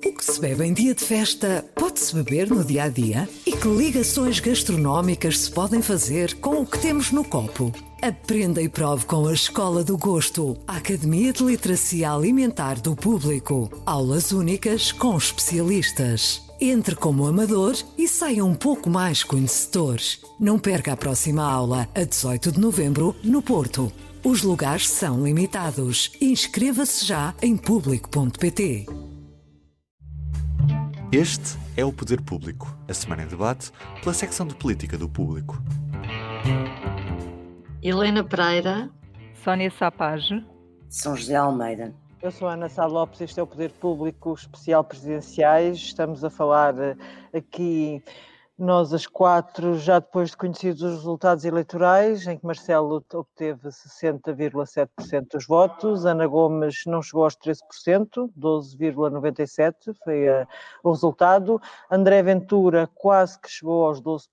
O que se bebe em dia de festa pode-se beber no dia a dia? E que ligações gastronómicas se podem fazer com o que temos no copo? Aprenda e prove com a Escola do Gosto, a Academia de Literacia Alimentar do Público. Aulas únicas com especialistas. Entre como amador e saia um pouco mais conhecedor. Não perca a próxima aula, a 18 de novembro, no Porto. Os lugares são limitados. Inscreva-se já em público.pt. Este é o Poder Público, a semana em debate pela secção de Política do Público. Helena Pereira, Sónia Sapage, São José Almeida. Eu sou a Ana Sá Lopes, este é o Poder Público Especial Presidenciais. Estamos a falar aqui, nós as quatro, já depois de conhecidos os resultados eleitorais, em que Marcelo obteve 60,7% dos votos, Ana Gomes não chegou aos 13%, 12,97% foi o resultado, André Ventura quase que chegou aos 12%.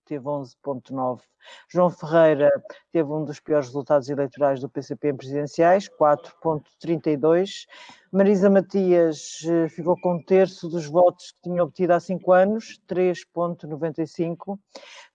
Teve 11,9%. João Ferreira teve um dos piores resultados eleitorais do PCP em presidenciais, 4,32%. Marisa Matias ficou com um terço dos votos que tinha obtido há 5 anos, 3,95%.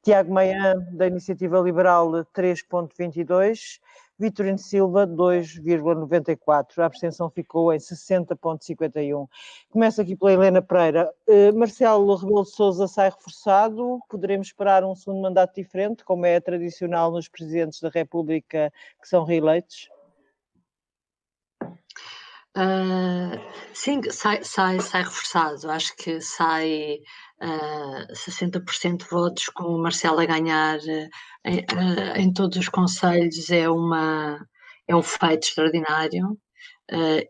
Tiago Maia, da Iniciativa Liberal, 3,22%. Vitorino Silva, 2,94%. A abstenção ficou em 60,51%. Começo aqui pela Helena Pereira. Marcelo Rebelo de Sousa sai reforçado. Poderemos esperar um segundo mandato diferente, como é tradicional nos presidentes da República que são reeleitos? Sim, sai reforçado. Acho que sai 60% de votos com o Marcelo a ganhar em todos os concelhos. É um feito extraordinário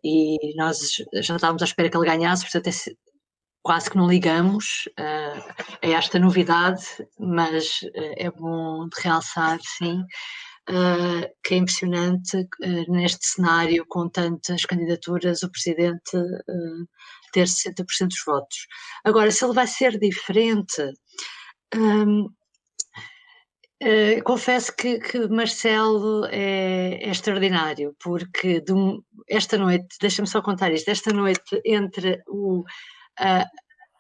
e nós já estávamos à espera que ele ganhasse, portanto quase que não ligamos a esta novidade, mas é bom de realçar, sim, que é impressionante neste cenário com tantas candidaturas o Presidente ter 60% dos votos. Agora, se ele vai ser diferente, confesso que Marcelo é extraordinário, porque esta noite, deixa-me só contar isto, esta noite entre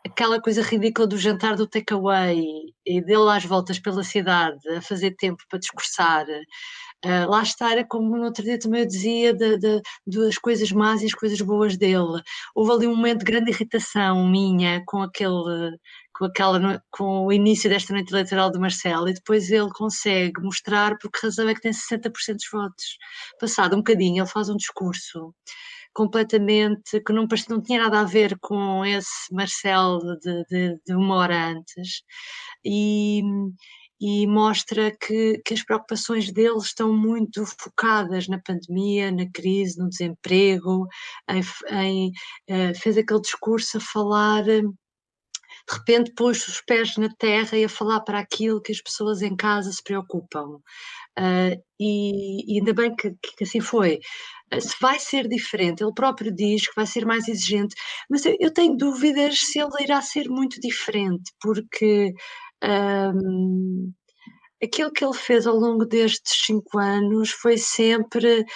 aquela coisa ridícula do jantar do takeaway e dele às voltas pela cidade a fazer tempo para discursar, lá está, era como no outro dia também eu dizia das coisas más e as coisas boas dele. Houve ali um momento de grande irritação minha com o início desta noite eleitoral do Marcelo, e depois ele consegue mostrar por que razão é que tem 60% dos votos. Passado um bocadinho, ele faz um discurso completamente, que não tinha nada a ver com esse Marcelo de uma hora antes, e mostra que as preocupações dele estão muito focadas na pandemia, na crise, no desemprego, fez aquele discurso a falar, de repente pôs os pés na terra e a falar para aquilo que as pessoas em casa se preocupam. E ainda bem que assim foi. Se vai ser diferente, ele próprio diz que vai ser mais exigente, mas eu tenho dúvidas se ele irá ser muito diferente, porque aquilo que ele fez ao longo destes 5 anos foi sempre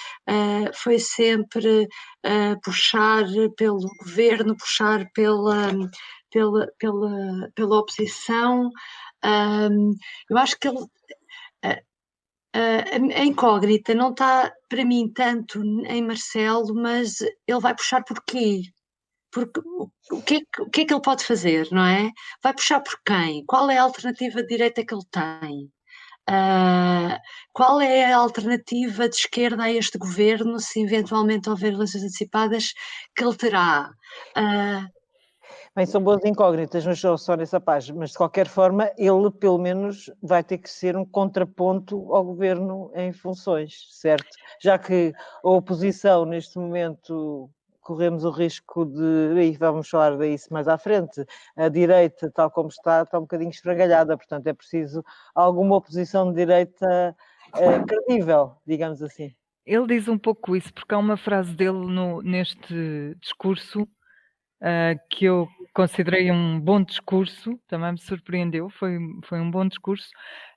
puxar pelo governo, puxar pela oposição. Eu acho que ele... a incógnita não está para mim tanto em Marcelo, mas ele vai puxar por quê? Porque o que é que ele pode fazer, não é? Vai puxar por quem? Qual é a alternativa de direita que ele tem? Qual é a alternativa de esquerda a este governo, se eventualmente houver eleições antecipadas, que ele terá? Bem, são boas incógnitas, mas só nessa página, mas de qualquer forma ele pelo menos vai ter que ser um contraponto ao governo em funções, certo? Já que a oposição neste momento corremos o risco e vamos falar disso mais à frente, a direita tal como está um bocadinho esfragalhada, portanto é preciso alguma oposição de direita credível, digamos assim. ele diz um pouco isso, porque há uma frase dele neste discurso que eu considerei um bom discurso, também me surpreendeu, foi um bom discurso,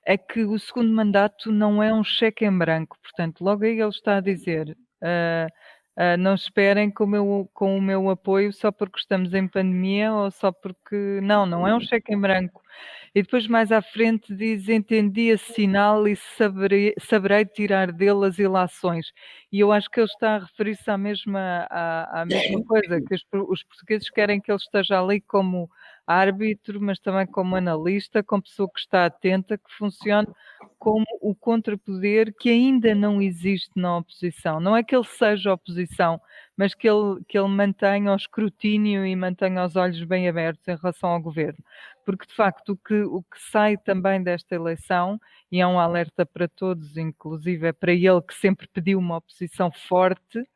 é que o segundo mandato não é um cheque em branco, portanto, logo aí ele está a dizer, Não esperem com o meu apoio só porque estamos em pandemia ou só porque... Não é um cheque em branco. E depois mais à frente diz: entendi esse sinal e saberei tirar dele as ilações. E eu acho que ele está a referir-se à mesma coisa, que os portugueses querem que ele esteja ali como árbitro, mas também como analista, como pessoa que está atenta, que funcione como o contrapoder que ainda não existe na oposição. Não é que ele seja oposição, mas que ele mantenha o escrutínio e mantenha os olhos bem abertos em relação ao governo. Porque, de facto, o que sai também desta eleição, e é um alerta para todos, inclusive é para ele que sempre pediu uma oposição forte,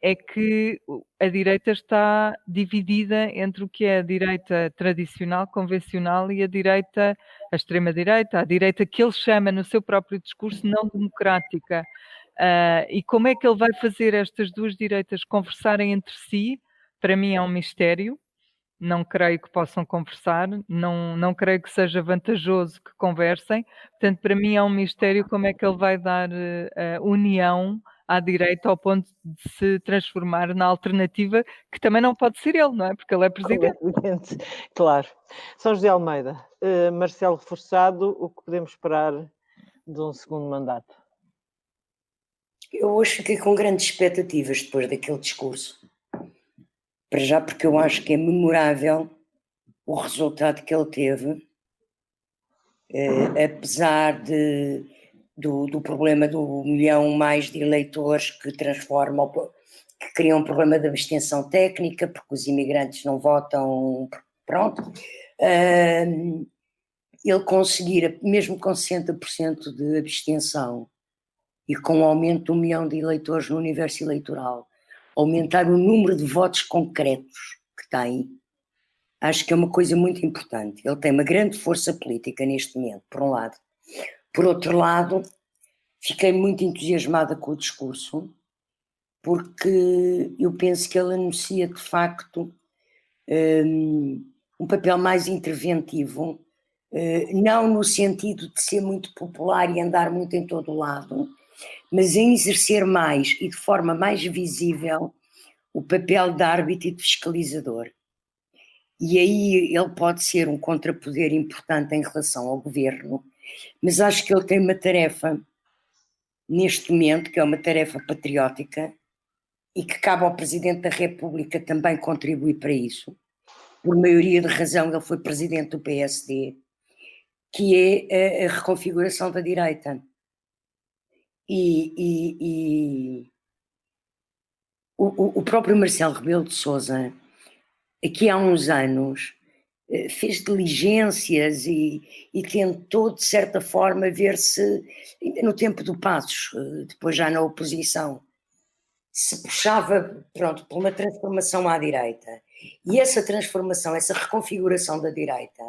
é que a direita está dividida entre o que é a direita tradicional, convencional, e a extrema-direita, a direita que ele chama no seu próprio discurso não democrática. E como é que ele vai fazer estas duas direitas conversarem entre si? Para mim é um mistério. Não creio que possam conversar, não creio que seja vantajoso que conversem. Portanto, para mim é um mistério como é que ele vai dar união à direita ao ponto de se transformar na alternativa, que também não pode ser ele, não é? Porque ele é presidente. Claro. São José Almeida, Marcelo reforçado, o que podemos esperar de um segundo mandato? Eu hoje fiquei com grandes expectativas depois daquele discurso. Para já, porque eu acho que é memorável o resultado que ele teve, apesar do problema do milhão mais de eleitores que criam um problema de abstenção técnica, porque os imigrantes não votam, pronto. Ele conseguir, mesmo com 60% de abstenção e com o aumento de 1 milhão de eleitores no universo eleitoral, aumentar o número de votos concretos que tem, acho que é uma coisa muito importante. Ele tem uma grande força política neste momento, por um lado. Por outro lado, fiquei muito entusiasmada com o discurso, porque eu penso que ele anuncia, de facto, um papel mais interventivo, não no sentido de ser muito popular e andar muito em todo o lado, mas em exercer mais e de forma mais visível o papel de árbitro e de fiscalizador. E aí ele pode ser um contrapoder importante em relação ao governo, mas acho que ele tem uma tarefa neste momento, que é uma tarefa patriótica, e que cabe ao Presidente da República também contribuir para isso. Por maioria de razão, ele foi Presidente do PSD, que é a reconfiguração da direita. O próprio Marcelo Rebelo de Sousa, aqui há uns anos, fez diligências e tentou, de certa forma, ver se, ainda no tempo do Passos, depois já na oposição, se puxava, pronto, por uma transformação à direita. E essa transformação, essa reconfiguração da direita,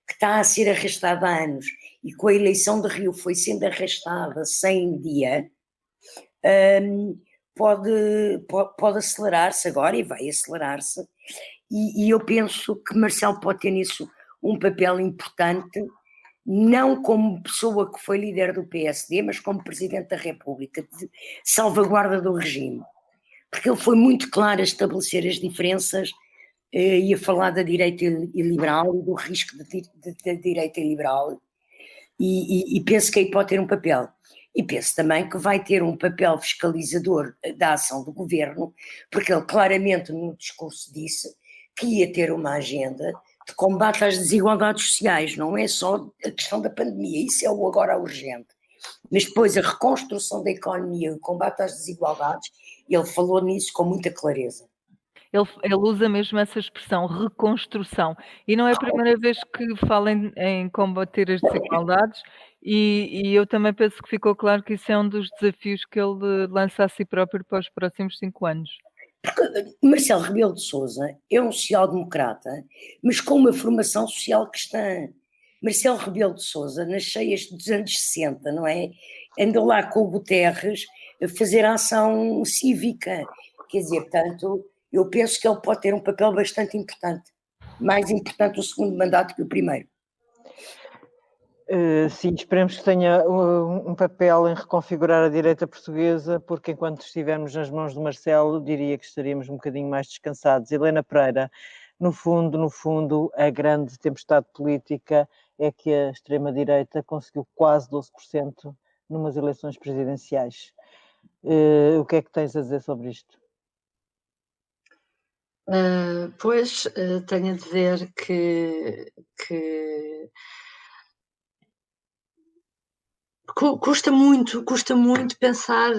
que está a ser arrastada há anos, e com a eleição de Rio foi sendo arrastada sem dia, pode acelerar-se agora, e vai acelerar-se, e eu penso que Marcelo pode ter nisso um papel importante, não como pessoa que foi líder do PSD, mas como Presidente da República, de salvaguarda do regime, porque ele foi muito claro a estabelecer as diferenças e a falar da direita liberal e do risco da direita liberal, e penso que aí pode ter um papel. E penso também que vai ter um papel fiscalizador da ação do governo, porque ele claramente no discurso disse que ia ter uma agenda de combate às desigualdades sociais, não é só a questão da pandemia, isso é o agora urgente, mas depois a reconstrução da economia, o combate às desigualdades, ele falou nisso com muita clareza. Ele usa mesmo essa expressão, reconstrução, e não é a primeira vez que fala em combater as desigualdades, e eu também penso que ficou claro que isso é um dos desafios que ele lança a si próprio para os próximos 5 anos. Porque Marcelo Rebelo de Sousa é um social-democrata, mas com uma formação social cristã. Marcelo Rebelo de Sousa, nas cheias dos anos 60, não é? Andou lá com o Guterres a fazer ação cívica. Quer dizer, portanto, eu penso que ele pode ter um papel bastante importante. Mais importante o segundo mandato que o primeiro. Sim, esperemos que tenha um papel em reconfigurar a direita portuguesa, porque enquanto estivermos nas mãos do Marcelo, diria que estaríamos um bocadinho mais descansados. Helena Pereira, no fundo, a grande tempestade política é que a extrema-direita conseguiu quase 12% numas eleições presidenciais. O que é que tens a dizer sobre isto? Pois, tenho a dizer que custa muito pensar.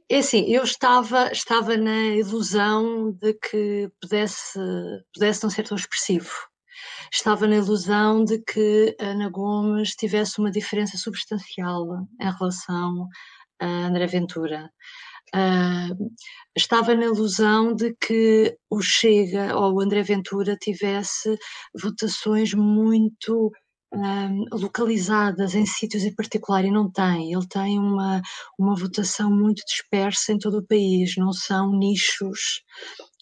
É assim, eu estava na ilusão de que pudesse não ser tão expressivo. Estava na ilusão de que Ana Gomes tivesse uma diferença substancial em relação a André Ventura. Estava na ilusão de que o Chega ou o André Ventura tivesse votações muito localizadas em sítios em particular, e não tem. Ele tem uma votação muito dispersa em todo o país, não são nichos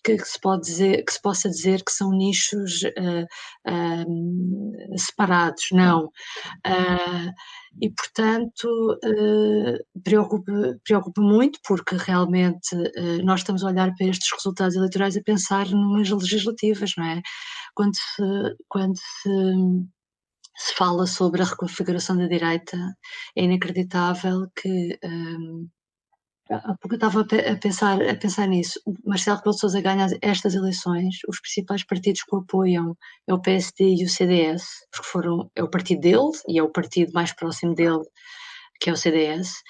que se possa dizer que são nichos separados, não. E, portanto, preocupa muito, porque realmente nós estamos a olhar para estes resultados eleitorais a pensar numas legislativas, não é? Quando se fala sobre a reconfiguração da direita, é inacreditável que há pouco eu estava a pensar nisso. O Marcelo Rebelo de Sousa ganha estas eleições, os principais partidos que o apoiam é o PSD e o CDS, porque é o partido dele e é o partido mais próximo dele, que é o CDS,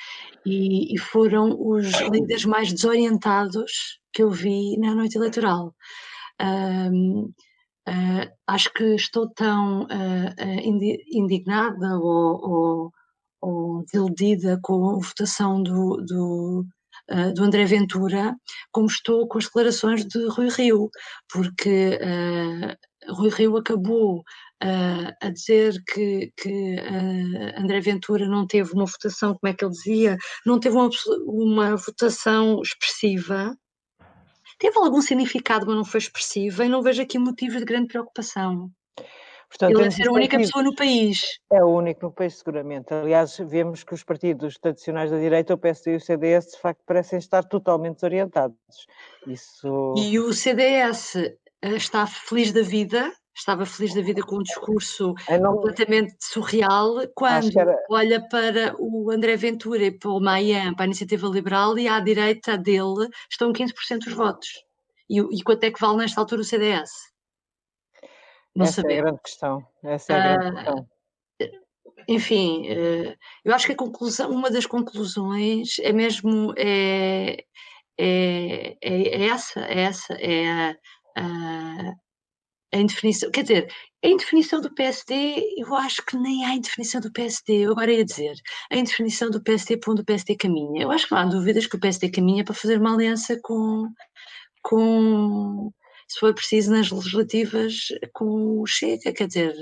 e foram os líderes mais desorientados que eu vi na noite eleitoral. Acho que estou tão indignada ou desiludida com a votação do André Ventura, como estou com as declarações de Rui Rio, porque Rui Rio acabou a dizer que André Ventura não teve uma votação, como é que ele dizia, não teve uma votação expressiva. Teve algum significado, mas não foi expressiva, e não vejo aqui motivos de grande preocupação. Portanto, Ele é ser a única pessoa no país. É o único no país, seguramente. Aliás, vemos que os partidos tradicionais da direita, o PSD e o CDS, de facto, parecem estar totalmente desorientados. E o CDS estava feliz da vida com um discurso completamente surreal, quando olha para o André Ventura e para o Maia, para a Iniciativa Liberal, e à direita dele estão 15% dos votos. E quanto é que vale nesta altura o CDS? Essa é a grande questão. Enfim, eu acho que uma das conclusões é mesmo a indefinição. Quer dizer, a indefinição do PSD, eu acho que nem há indefinição do PSD. Eu agora ia dizer, a indefinição do PSD para onde o PSD caminha. Eu acho que não há dúvidas que o PSD caminha para fazer uma aliança se for preciso, nas legislativas, com o Chega. Quer dizer,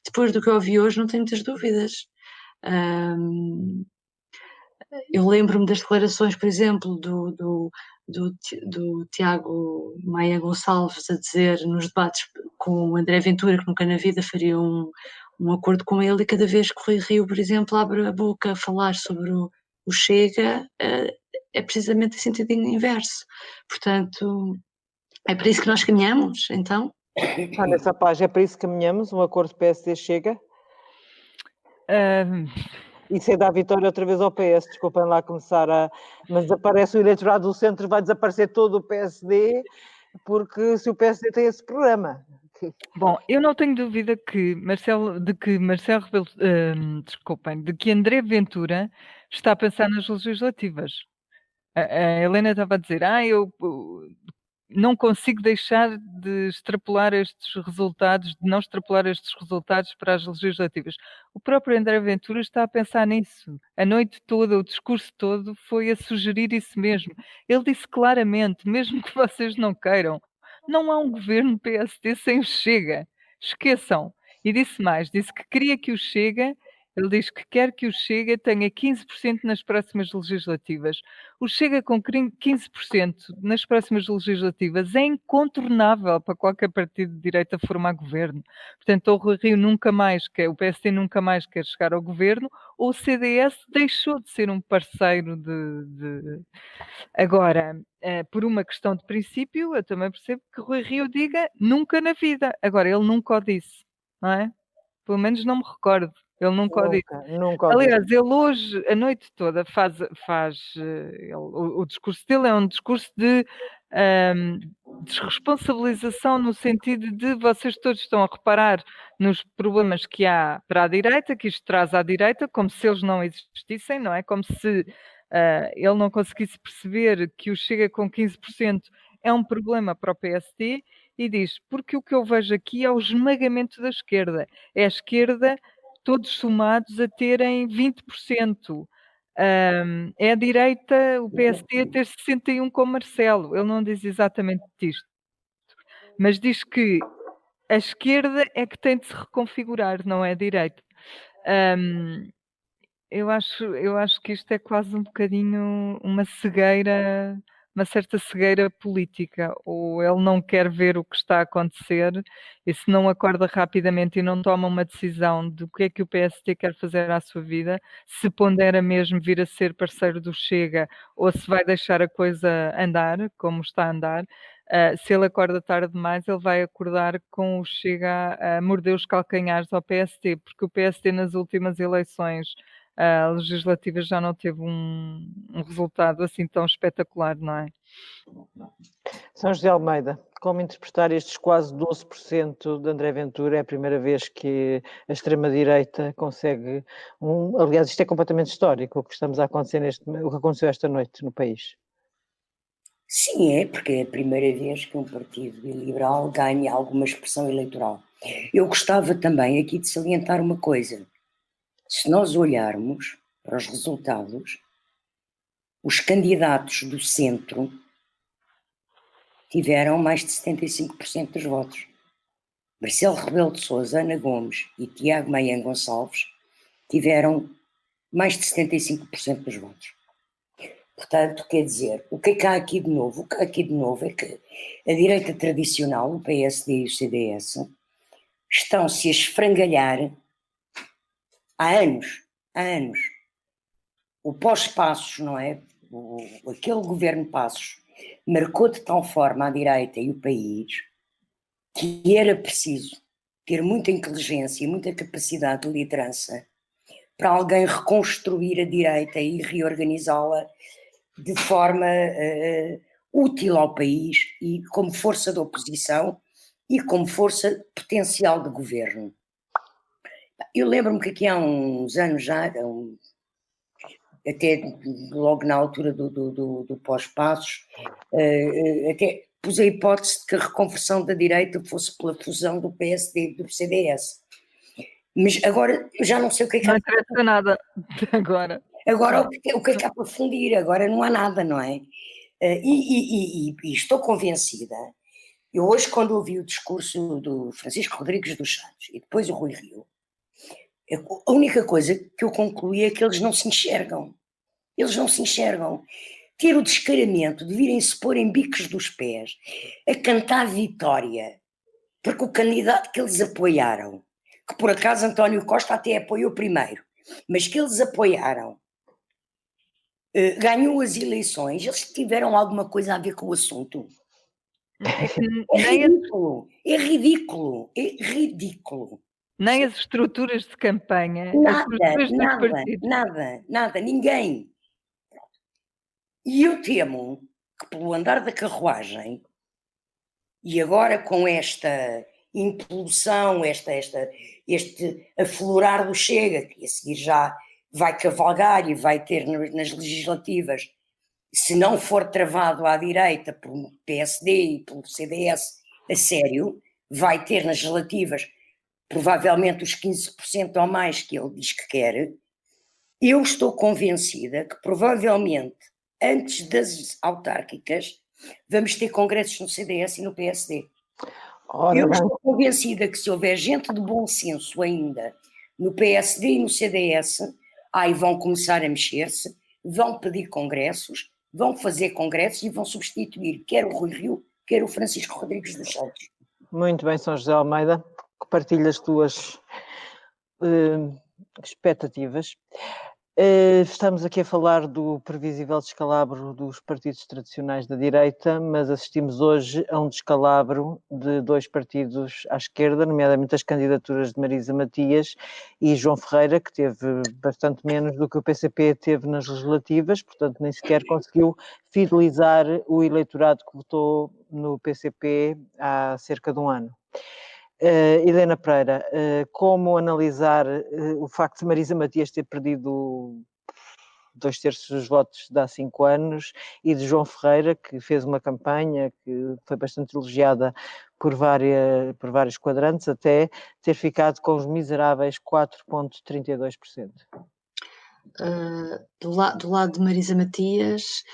depois do que eu ouvi hoje, não tenho muitas dúvidas. Eu lembro-me das declarações, por exemplo, do Tiago Maia Gonçalves a dizer nos debates com o André Ventura que nunca na vida faria um acordo com ele, e cada vez que o Rui Rio, por exemplo, abre a boca a falar sobre o Chega, é precisamente em sentido inverso. Portanto, é para isso que nós caminhamos, então? Nessa página, é para isso que caminhamos, um acordo PSD-Chega? Isso é dar a vitória outra vez ao PS, desculpem lá começar mas desaparece o eleitorado do centro, vai desaparecer todo o PSD, porque se o PSD tem esse programa. Bom, eu não tenho dúvida que de que André Ventura está a pensar nas legislativas. A Helena estava a dizer, eu não consigo deixar de extrapolar estes resultados, de não extrapolar estes resultados para as legislativas. O próprio André Ventura está a pensar nisso. A noite toda, o discurso todo foi a sugerir isso mesmo. Ele disse claramente, mesmo que vocês não queiram, não há um governo PSD sem o Chega. Esqueçam. E disse mais, disse que queria que o Chega Ele diz que quer que o Chega tenha 15% nas próximas legislativas. O Chega com 15% nas próximas legislativas é incontornável para qualquer partido de direita formar governo. Portanto, o Rui Rio nunca mais quer, o PSD nunca mais quer chegar ao governo, ou o CDS deixou de ser um parceiro de... Agora, por uma questão de princípio, eu também percebo que Rui Rio diga nunca na vida. Agora, ele nunca o disse, não é? Pelo menos não me recordo. Ele nunca o disse. Nunca o Aliás, ele hoje, a noite toda, o discurso dele é um discurso de desresponsabilização, no sentido de vocês todos estão a reparar nos problemas que há para a direita, que isto traz à direita, como se eles não existissem, não é? Como se ele não conseguisse perceber que o Chega com 15% é um problema para o PSD, e diz, porque o que eu vejo aqui é o esmagamento da esquerda. É a esquerda, todos somados, a terem 20%. É a direita, o PSD, a ter 61% com Marcelo. Ele não diz exatamente isto, mas diz que a esquerda é que tem de se reconfigurar, não é a direita. Eu acho que isto é quase um bocadinho uma cegueira, uma certa cegueira política. Ou ele não quer ver o que está a acontecer, e se não acorda rapidamente e não toma uma decisão do que é que o PSD quer fazer à sua vida, se pondera mesmo vir a ser parceiro do Chega, ou se vai deixar a coisa andar, como está a andar. Se ele acorda tarde demais, ele vai acordar com o Chega a morder os calcanhares ao PSD, porque o PSD nas últimas eleições legislativas já não teve um resultado assim tão espetacular, não é? São José Almeida, como interpretar estes quase 12% de André Ventura? É a primeira vez que a extrema-direita consegue aliás, isto é completamente histórico, o que estamos a acontecer o que aconteceu esta noite no país. Sim, é, porque é a primeira vez que um partido liberal ganha alguma expressão eleitoral. Eu gostava também aqui de salientar uma coisa. Se nós olharmos para os resultados, os candidatos do centro tiveram mais de 75% dos votos. Marcelo Rebelo de Sousa, Ana Gomes e Tiago Maia Gonçalves tiveram mais de 75% dos votos. Portanto, quer dizer, o que há aqui de novo? O que há aqui de novo é que a direita tradicional, o PSD e o CDS, estão-se a esfrangalhar há anos. O pós-Passos, não é? Aquele governo Passos marcou de tal forma a direita e o país que era preciso ter muita inteligência e muita capacidade de liderança para alguém reconstruir a direita e reorganizá-la de forma útil ao país e como força de oposição e como força potencial de governo. Eu lembro-me que aqui há uns anos já, até logo na altura do pós-Passos, até pus a hipótese de que a reconversão da direita fosse pela fusão do PSD e do CDS. Mas agora eu já não sei o que é que não interessa nada agora. Agora o que é que há para fundir? Agora não há nada, não é? E estou convencida. Eu hoje, quando ouvi o discurso do Francisco Rodrigues dos Santos e depois o Rui Rio, a única coisa que eu concluí é que eles não se enxergam. Eles não se enxergam. Ter o descaramento de virem-se pôr em bicos dos pés a cantar vitória, porque o candidato que eles apoiaram, que por acaso António Costa até apoiou primeiro, mas que eles apoiaram, ganhou as eleições, eles tiveram alguma coisa a ver com o assunto. É ridículo. Nem as estruturas de campanha, nada, ninguém. E eu temo que pelo andar da carruagem, e agora com esta impulsão, este aflorar do Chega, que a seguir já vai cavalgar e vai ter nas legislativas, se não for travado à direita pelo PSD e pelo CDS a sério, vai ter nas legislativas provavelmente os 15% ou mais que ele diz que quer. Eu estou convencida que provavelmente antes das autárquicas vamos ter congressos no CDS e no PSD. Eu estou convencida que se houver gente de bom senso ainda No PSD e no CDS, aí vão começar a mexer-se, vão pedir congressos, vão fazer congressos e vão substituir quer o Rui Rio, quer o Francisco Rodrigues dos Santos. Muito bem, São José Almeida, que partilha as tuas expectativas. Estamos aqui a falar do previsível descalabro dos partidos tradicionais da direita, mas assistimos hoje a um descalabro de 2 partidos à esquerda, nomeadamente as candidaturas de Marisa Matias e João Ferreira, que teve bastante menos do que o PCP teve nas legislativas, portanto nem sequer conseguiu fidelizar o eleitorado que votou no PCP há cerca de um ano. Helena Pereira, como analisar o facto de Marisa Matias ter perdido 2/3 dos votos de há 5 anos e de João Ferreira, que fez uma campanha que foi bastante elogiada por vários quadrantes, até ter ficado com os miseráveis 4,32%? Do lado de Marisa Matias,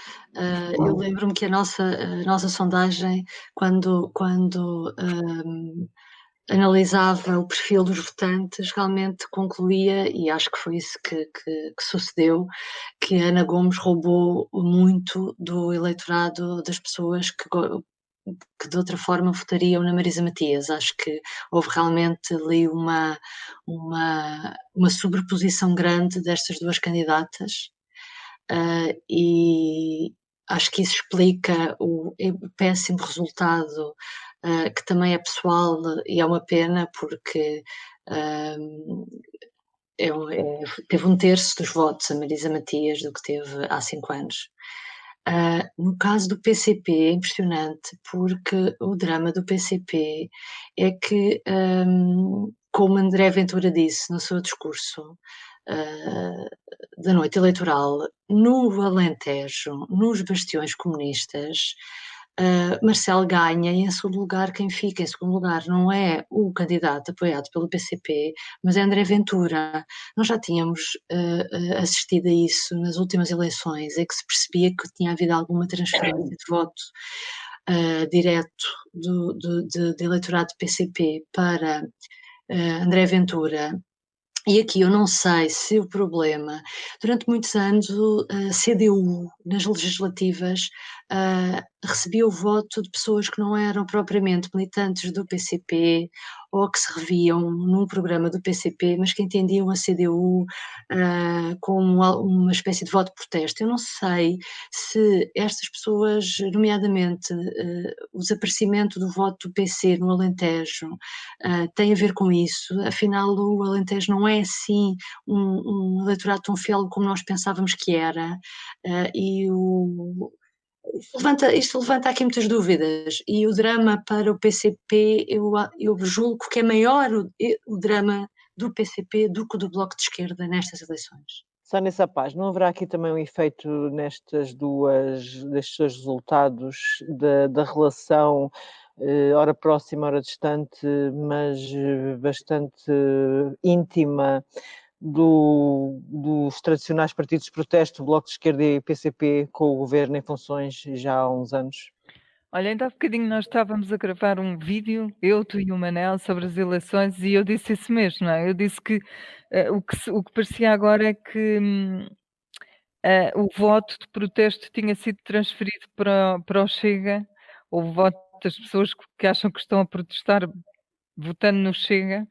eu lembro-me que a nossa sondagem, quando analisava o perfil dos votantes, realmente concluía, e acho que foi isso que sucedeu, que a Ana Gomes roubou muito do eleitorado das pessoas que de outra forma votariam na Marisa Matias. Acho que houve realmente ali uma sobreposição grande destas duas candidatas, e acho que isso explica o péssimo resultado, que também é pessoal e é uma pena, porque teve 1/3 dos votos a Marisa Matias do que teve há 5 anos. No caso do PCP é impressionante, porque o drama do PCP é que, como André Ventura disse no seu discurso da noite eleitoral, no Alentejo, nos bastiões comunistas, Marcelo ganha e em segundo lugar quem fica em segundo lugar não é o candidato apoiado pelo PCP, mas é André Ventura. Nós já tínhamos assistido a isso nas últimas eleições, é que se percebia que tinha havido alguma transferência de voto direto de eleitorado do PCP para André Ventura. E aqui eu não sei se o problema, durante muitos anos a CDU nas legislativas recebia o voto de pessoas que não eram propriamente militantes do PCP ou que se reviam num programa do PCP, mas que entendiam a CDU como uma espécie de voto de protesto. Eu não sei se estas pessoas, nomeadamente o desaparecimento do voto do PC no Alentejo, tem a ver com isso. Afinal, o Alentejo não é assim um eleitorado tão fiel como nós pensávamos que era, e isto levanta aqui muitas dúvidas, e o drama para o PCP, eu julgo que é maior o drama do PCP do que do Bloco de Esquerda nestas eleições. Sónia Sapaz, não haverá aqui também um efeito destes dois resultados da relação ora próxima, ora distante, mas bastante íntima dos tradicionais partidos de protesto, Bloco de Esquerda e PCP, com o governo em funções já há uns anos? Olha, ainda há bocadinho nós estávamos a gravar um vídeo, eu, tu e o Manel, sobre as eleições, e eu disse isso mesmo, não é? Eu disse que o que parecia agora é que o voto de protesto tinha sido transferido para o Chega, o voto das pessoas que acham que estão a protestar votando no Chega,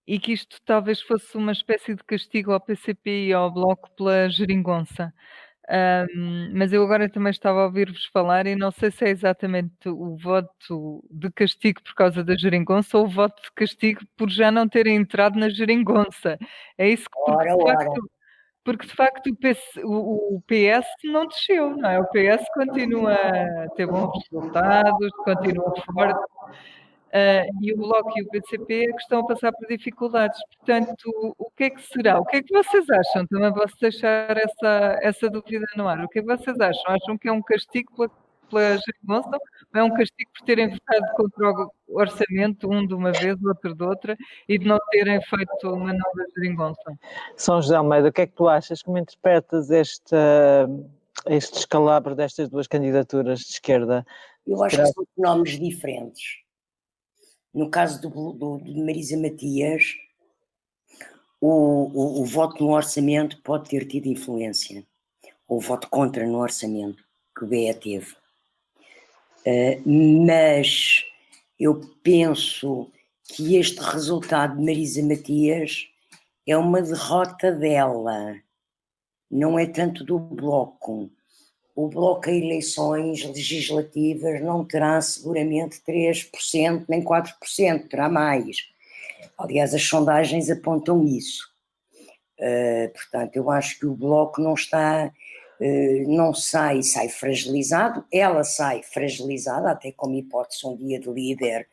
e que isto talvez fosse uma espécie de castigo ao PCP e ao Bloco pela geringonça. Mas eu agora também estava a ouvir-vos falar e não sei se é exatamente o voto de castigo por causa da geringonça ou o voto de castigo por já não terem entrado na geringonça. É isso que, porque de facto o PS não desceu, não é? O PS continua a ter bons resultados, continua forte. E o Bloco e o PCP é que estão a passar por dificuldades. Portanto, o que é que será? O que é que vocês acham? Também posso deixar essa dúvida no ar. O que é que vocês acham? Acham que é um castigo pela geringonça ou é um castigo por terem votado contra o orçamento, um de uma vez, outro de outra, e de não terem feito uma nova geringonça? São José Almeida, o que é que tu achas? Como interpretas este descalabro destas duas candidaturas de esquerda? Eu acho que são fenómenos diferentes. No caso de Marisa Matias, o voto no orçamento pode ter tido influência, ou o voto contra no orçamento que o BE teve. Mas eu penso que este resultado de Marisa Matias é uma derrota dela, não é tanto do Bloco. O Bloco a eleições legislativas não terá seguramente 3%, nem 4%, terá mais. Aliás, as sondagens apontam isso. Portanto, eu acho que o Bloco não está, não sai fragilizado, ela sai fragilizada, até como hipótese um dia de líder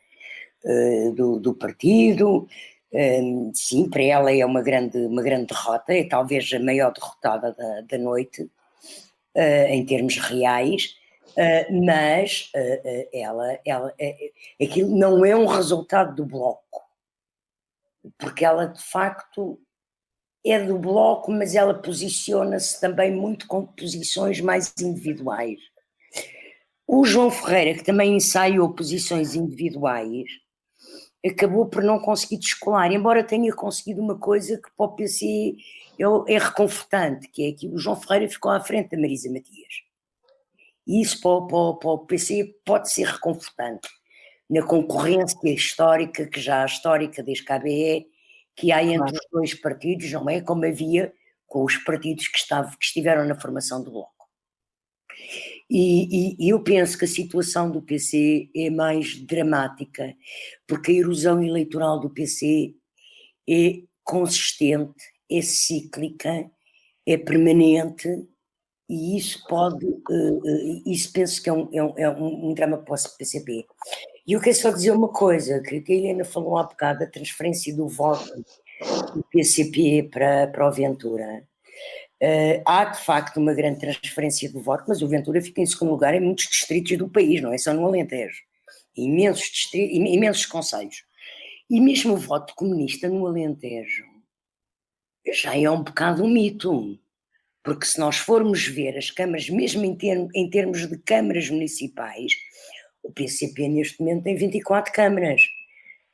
do partido. Sim, para ela é uma grande derrota, é talvez a maior derrotada da noite, em termos reais, mas aquilo não é um resultado do Bloco, porque ela de facto é do Bloco, mas ela posiciona-se também muito com posições mais individuais. O João Ferreira, que também ensaiou posições individuais, acabou por não conseguir descolar, embora tenha conseguido uma coisa que para o PC é reconfortante, que é que o João Ferreira ficou à frente da Marisa Matias. E isso para o PC pode ser reconfortante, na concorrência histórica, que já há histórica desde que a ABE, que há entre os dois partidos, não é como havia com os partidos que estiveram na formação do Bloco. E eu penso que a situação do PC é mais dramática, porque a erosão eleitoral do PC é consistente, é cíclica, é permanente, e isso isso penso que é um drama para o PCP. E eu quero só dizer uma coisa, que a Helena falou há bocado, da transferência do voto do PCP para o Ventura. Há de facto uma grande transferência do voto, mas o Ventura fica em segundo lugar em muitos distritos do país, não é só no Alentejo, imensos distritos, imensos concelhos. E mesmo o voto comunista no Alentejo já é um bocado um mito, porque se nós formos ver as câmaras, mesmo em termos de câmaras municipais, o PCP neste momento tem 24 câmaras,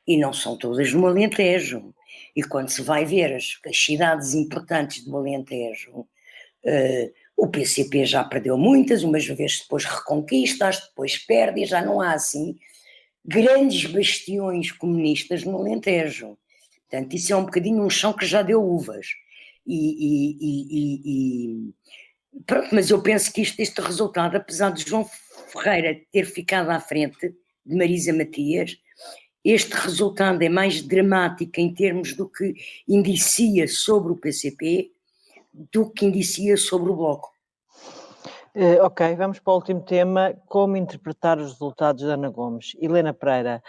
e não são todas no Alentejo. E quando se vai ver as cidades importantes do Alentejo, o PCP já perdeu muitas, umas vezes depois reconquista, depois perde, e já não há assim grandes bastiões comunistas no Alentejo. Portanto, isso é um bocadinho um chão que já deu uvas. Pronto, mas eu penso que este resultado, apesar de João Ferreira ter ficado à frente de Marisa Matias, este resultado é mais dramático em termos do que indicia sobre o PCP do que indicia sobre o Bloco. Ok, vamos para o último tema, como interpretar os resultados de Ana Gomes. Helena Pereira,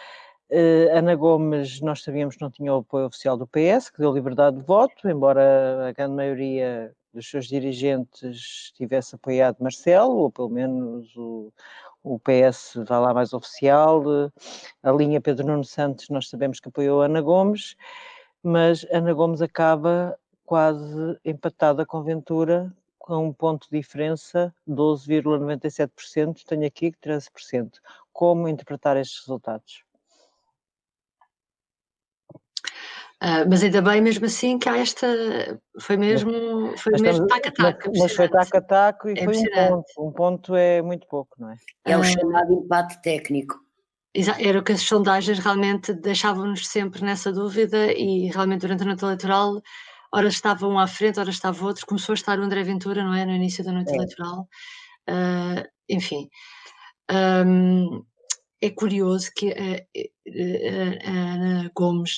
Ana Gomes, nós sabíamos que não tinha o apoio oficial do PS, que deu liberdade de voto, embora a grande maioria dos seus dirigentes tivesse apoiado Marcelo, ou pelo menos o PS vai lá mais oficial. A linha Pedro Nuno Santos nós sabemos que apoiou Ana Gomes, mas Ana Gomes acaba quase empatada com Ventura, com um ponto de diferença, 12,97%, tenho aqui 13%. Como interpretar estes resultados? Mas ainda bem, mesmo assim, que há foi mesmo taco a taco. Mas foi taco a taco e foi um ponto. Um ponto é muito pouco, não é? É o chamado empate técnico. Era o que as sondagens realmente deixavam-nos sempre nessa dúvida, e realmente durante a noite eleitoral, ora estava um à frente, ora estava outro. Começou a estar o André Ventura, não é? No início da noite eleitoral. Enfim. É curioso que a Ana Gomes,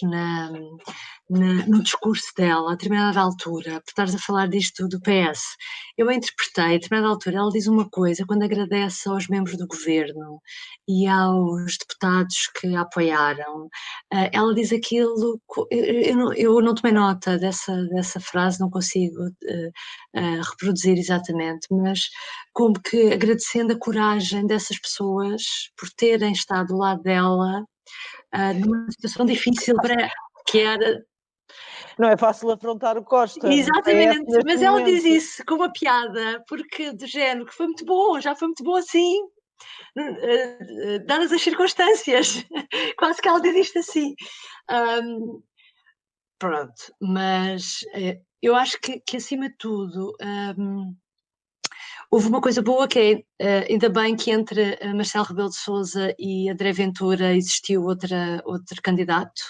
no discurso dela, a determinada altura, por estares a falar disto do PS, eu a interpretei, a determinada altura, ela diz uma coisa quando agradece aos membros do governo e aos deputados que a apoiaram. Ela diz aquilo, eu não tomei nota dessa frase, não consigo reproduzir exatamente, mas como que agradecendo a coragem dessas pessoas por terem estado do lado dela numa situação difícil que era... Não é fácil afrontar o Costa. Exatamente, mas ela diz isso com uma piada, porque do género, que foi muito bom, já foi muito bom assim, dadas as circunstâncias. Quase que ela diz isto assim. Pronto, mas eu acho que acima de tudo houve uma coisa boa que é, ainda bem que entre Marcelo Rebelo de Sousa e André Ventura existiu outro candidato,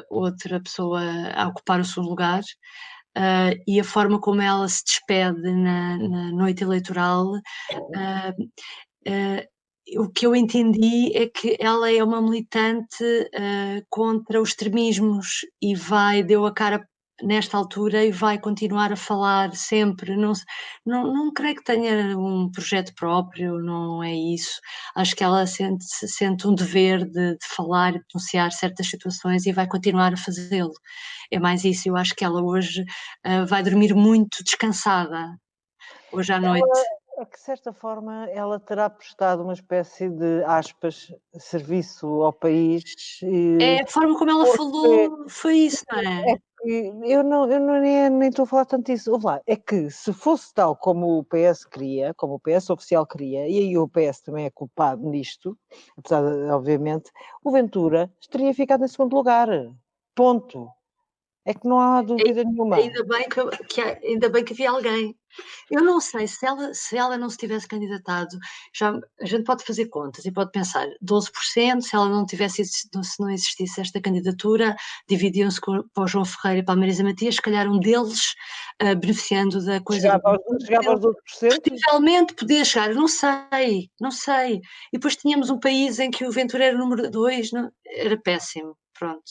outra pessoa a ocupar o seu lugar, e a forma como ela se despede na noite eleitoral, o que eu entendi é que ela é uma militante contra os extremismos e deu a cara nesta altura e vai continuar a falar sempre. Não creio que tenha um projeto próprio, não é isso. Acho que ela sente um dever de falar e denunciar certas situações e vai continuar a fazê-lo. É mais isso. Eu acho que ela hoje vai dormir muito descansada, hoje à noite. É que, de certa forma, ela terá prestado uma espécie de, aspas, serviço ao país. É a forma como ela falou, foi isso, não é? É que eu nem estou a falar tanto disso. Ouve lá, é que se fosse tal como o PS queria, como o PS oficial queria, e aí o PS também é culpado nisto, apesar de, obviamente, o Ventura teria ficado em segundo lugar. Ponto. É que não há dúvida nenhuma. Ainda bem que havia alguém. Eu não sei se ela não se tivesse candidatado, já a gente pode fazer contas e pode pensar 12%, se ela não tivesse, se não existisse esta candidatura, dividiam-se para o João Ferreira e para a Marisa Matias, se calhar um deles beneficiando da coisa Chegava aos 12%? Possivelmente podia chegar, não sei. E depois tínhamos um país em que o Ventura era o número 2, era péssimo, pronto.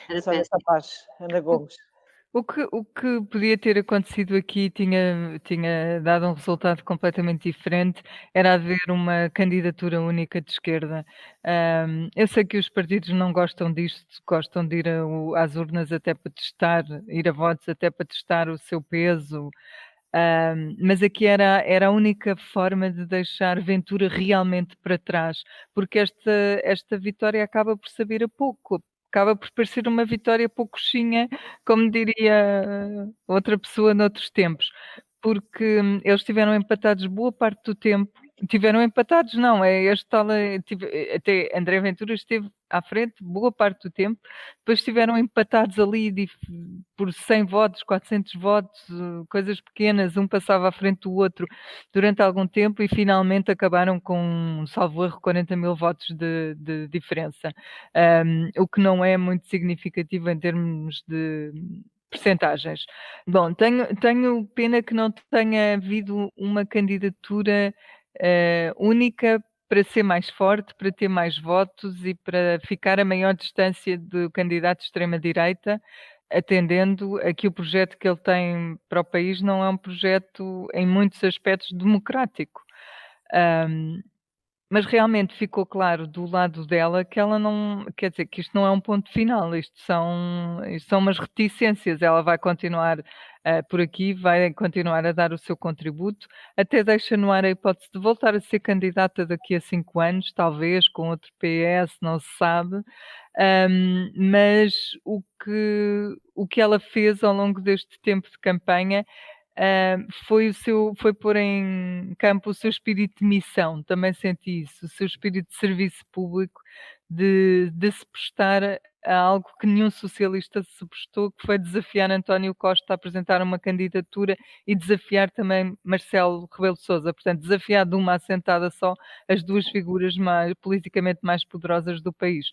Era Olha, péssimo. capaz, Ana Gomes. O que podia ter acontecido aqui tinha dado um resultado completamente diferente, era haver uma candidatura única de esquerda. Eu sei que os partidos não gostam disto, gostam de ir às urnas até para testar, ir a votos até para testar o seu peso, mas aqui era a única forma de deixar Ventura realmente para trás, porque esta vitória acaba por saber a pouco, acaba por parecer uma vitória poucochinha, como diria outra pessoa noutros tempos, porque eles estiveram empatados boa parte do tempo. Tiveram empatados, não, é este tal, até André Ventura esteve à frente boa parte do tempo, depois estiveram empatados ali por 100 votos, 400 votos, coisas pequenas, um passava à frente do outro durante algum tempo e finalmente acabaram com, salvo erro, 40.000 votos de diferença, o que não é muito significativo em termos de percentagens. Bom, tenho pena que não tenha havido uma candidatura única para ser mais forte, para ter mais votos e para ficar a maior distância do candidato de extrema-direita, atendendo a que o projeto que ele tem para o país não é um projeto, em muitos aspectos, democrático. Mas realmente ficou claro do lado dela que ela não, quer dizer, que isto não é um ponto final, isto são umas reticências, ela vai continuar por aqui, vai continuar a dar o seu contributo, até deixa no ar a hipótese de voltar a ser candidata daqui a 5 anos, talvez, com outro PS, não se sabe, mas o que ela fez ao longo deste tempo de campanha foi pôr em campo o seu espírito de missão, também senti isso, o seu espírito de serviço público, de se prestar a algo que nenhum socialista se prestou, que foi desafiar António Costa a apresentar uma candidatura e desafiar também Marcelo Rebelo de Sousa, portanto desafiar de uma assentada só as duas figuras politicamente mais poderosas do país.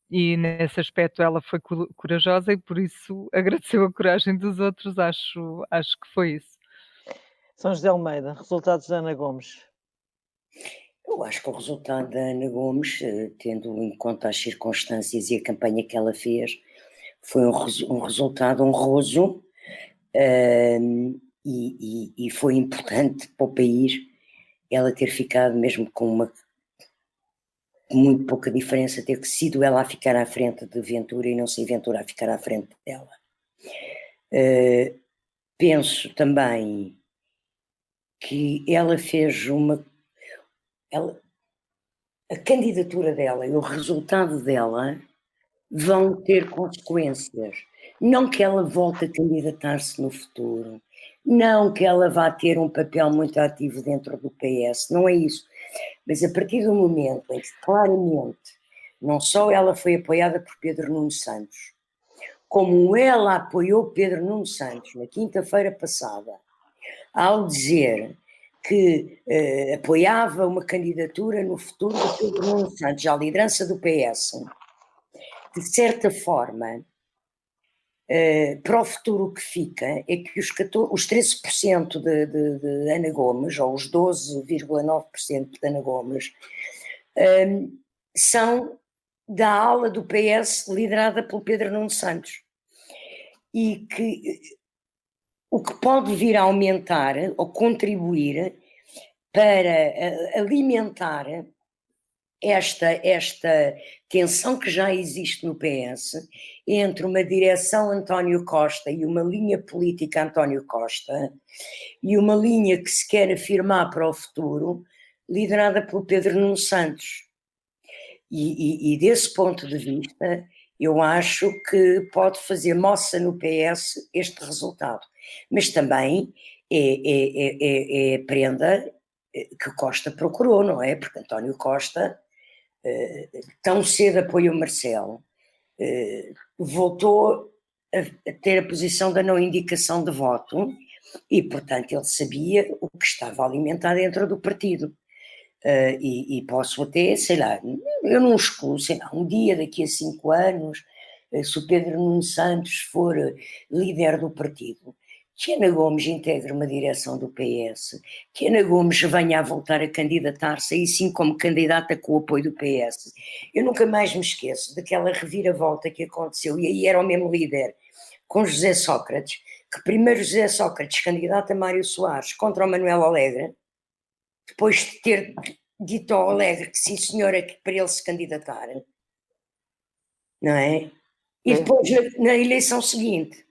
E nesse aspecto ela foi corajosa e por isso agradeceu a coragem dos outros, acho que foi isso. São José Almeida, resultados da Ana Gomes. Eu acho que o resultado da Ana Gomes, tendo em conta as circunstâncias e a campanha que ela fez, foi um resultado honroso, e foi importante para o país ela ter ficado, mesmo com uma muito pouca diferença, ter sido ela a ficar à frente de Ventura e não ser Ventura a ficar à frente dela. Penso também que ela fez a candidatura dela e o resultado dela vão ter consequências. Não que ela volte a candidatar-se no futuro, não que ela vá ter um papel muito ativo dentro do PS, não é isso. Mas a partir do momento em que claramente não só ela foi apoiada por Pedro Nuno Santos, como ela apoiou Pedro Nuno Santos na quinta-feira passada, ao dizer que apoiava uma candidatura no futuro de Pedro Nuno Santos à liderança do PS, de certa forma, para o futuro o que fica é que os 13% de Ana Gomes, ou os 12,9% de Ana Gomes, são da ala do PS liderada pelo Pedro Nuno Santos. E que o que pode vir a aumentar ou contribuir para alimentar esta tensão que já existe no PS entre uma direção António Costa e uma linha política António Costa e uma linha que se quer afirmar para o futuro liderada pelo Pedro Nuno Santos. E desse ponto de vista, eu acho que pode fazer moça no PS este resultado. Mas também é prenda que Costa procurou, não é? Porque António Costa tão cedo apoiou Marcelo, voltou a ter a posição da não indicação de voto e, portanto, ele sabia o que estava a alimentar dentro do partido. E posso até, sei lá, eu não excluo, sei lá, um dia daqui a 5 anos, se o Pedro Nuno Santos for líder do partido, que Ana Gomes integre uma direção do PS, que Ana Gomes venha a voltar a candidatar-se, aí sim como candidata com o apoio do PS. Eu nunca mais me esqueço daquela reviravolta que aconteceu, e aí era o mesmo líder, com José Sócrates, que primeiro José Sócrates candidata a Mário Soares contra o Manuel Alegre, depois de ter dito ao Alegre que sim senhora, que para ele se candidatar, não é? E depois na eleição seguinte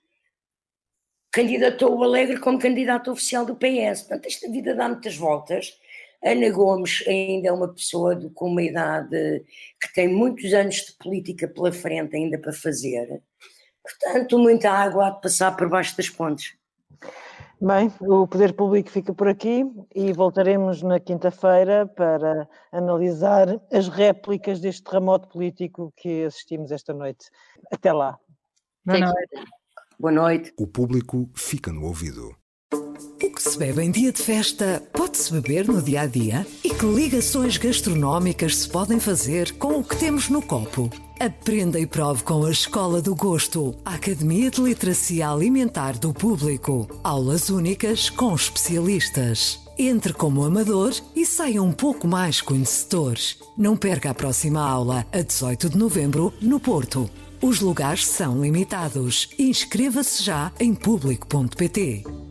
candidatou o Alegre como candidato oficial do PS. Portanto, esta vida dá muitas voltas. Ana Gomes ainda é uma pessoa com uma idade que tem muitos anos de política pela frente ainda para fazer. Portanto, muita água há de passar por baixo das pontes. Bem, o Poder Público fica por aqui e voltaremos na quinta-feira para analisar as réplicas deste terremoto político que assistimos esta noite. Até lá. Boa noite. Boa noite. O Público fica no ouvido. O que se bebe em dia de festa pode-se beber no dia a dia? E que ligações gastronómicas se podem fazer com o que temos no copo? Aprenda e prove com a Escola do Gosto, a Academia de Literacia Alimentar do Público. Aulas únicas com especialistas. Entre como amador e saia um pouco mais conhecedor. Não perca a próxima aula, a 18 de novembro, no Porto. Os lugares são limitados. Inscreva-se já em público.pt.